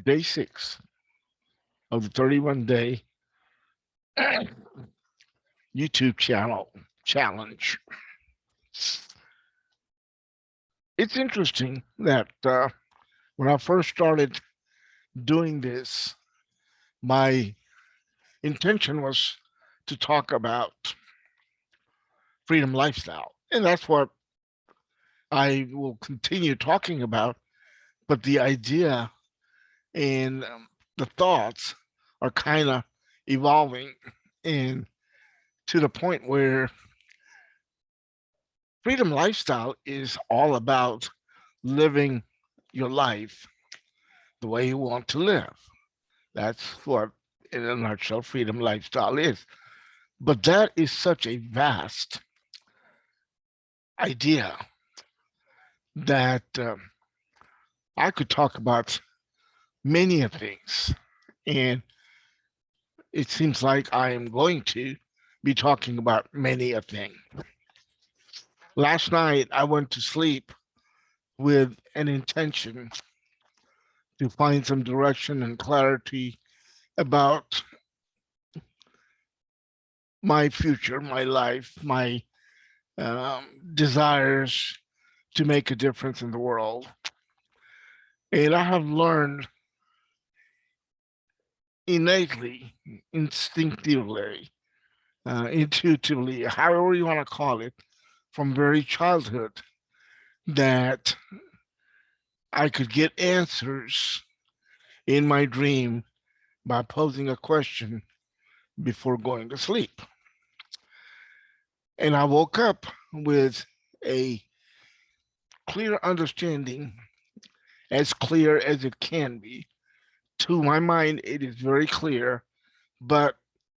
day 6 of the 31-day YouTube channel challenge. It's interesting that when I first started doing this, my intention was to talk about freedom lifestyle. And that's what I will continue talking about. But the idea and the thoughts are kind of evolving and to the point where freedom lifestyle is all about living your life the way you want to live. That's what, in a nutshell, freedom lifestyle is. But that is such a vast idea that I could talk about many of things. And it seems like I am going to be talking about many a thing. Last night, I went to sleep with an intention to find some direction and clarity about my future, my life, my desires to make a difference in the world. And I have learned innately, instinctively, intuitively, however you want to call it, from very childhood, that I could get answers in my dream by posing a question before going to sleep. And I woke up with a clear understanding, as clear as it can be. To my mind, it is very clear, but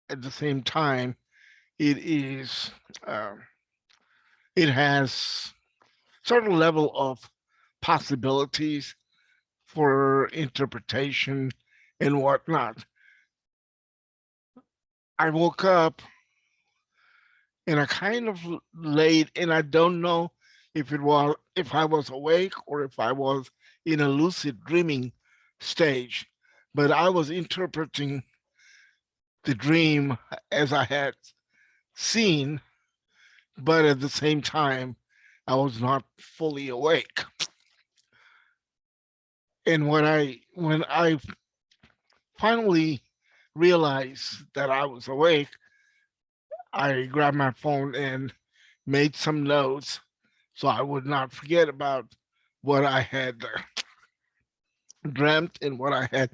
at the same time, it is, uh, it has certain level of possibilities for interpretation and whatnot. I woke up and I kind of laid, and I don't know if I was awake or if I was in a lucid dreaming stage, but I was interpreting the dream as I had seen, but at the same time, I was not fully awake. And when I finally realized that I was awake, I grabbed my phone and made some notes so I would not forget about what I had dreamt and what I had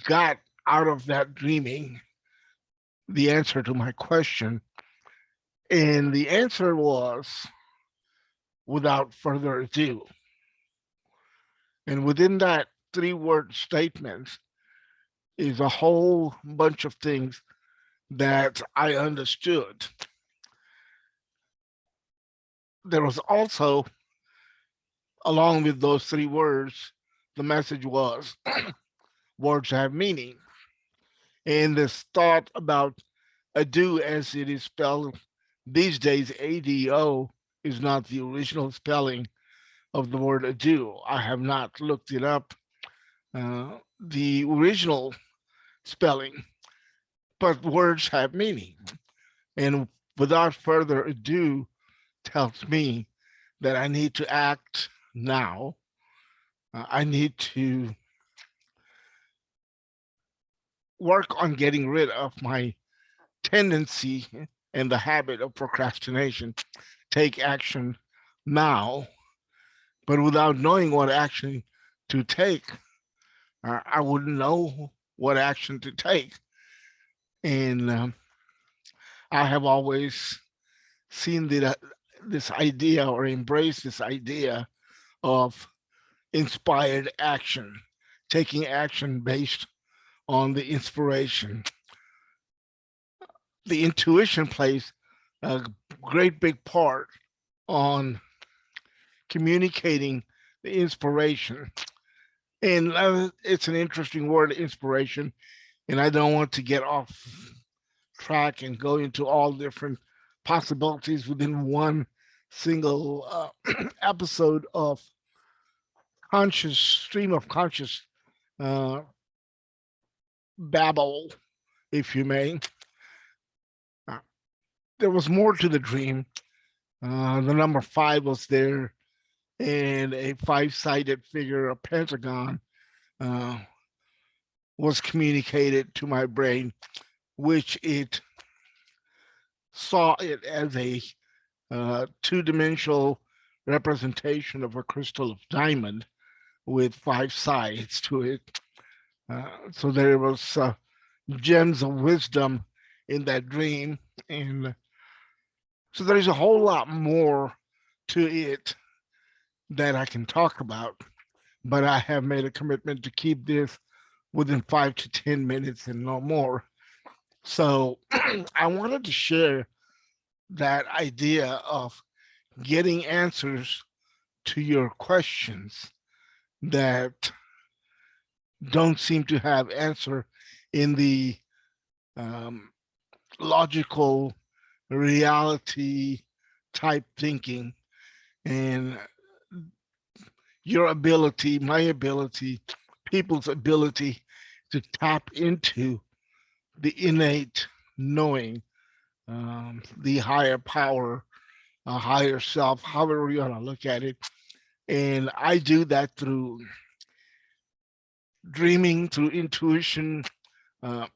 got out of that dreaming, the answer to my question. And the answer was without further ado. And within that 3 word statement is a whole bunch of things that I understood. There was also, along with those 3 words, the message was words have meaning. And this thought about ado as it is spelled these days, ADO, is not the original spelling of the word ado. I have not looked it up, the original spelling, but words have meaning. And without further ado, tells me that I need to act now. I need to work on getting rid of my tendency and the habit of procrastination. Take action now, but without knowing what action to take, I wouldn't know what action to take. And I have always seen this idea or embraced this idea of inspired action, taking action based on the inspiration. The intuition plays a great big part on communicating the inspiration. And it's an interesting word, inspiration. And I don't want to get off track and go into all different possibilities within one single episode of conscious stream of conscious uh, babble, if you may. Uh, there was more to the dream. The number five was there, and a five-sided figure, a pentagon, uh, was communicated to my brain, which it saw it as a two-dimensional representation of a crystal of diamond with five sides to it. So there was gems of wisdom in that dream, and so there's a whole lot more to it that I can talk about. But I have made a commitment to keep this within 5 to 10 minutes and no more. So I wanted to share that idea of getting answers to your questions that don't seem to have answer in the um, logical reality type thinking, and your ability, my ability, people's ability to tap into the innate knowing, the higher power, a higher self, however you want to look at it. And I do that through dreaming, through intuition, uh,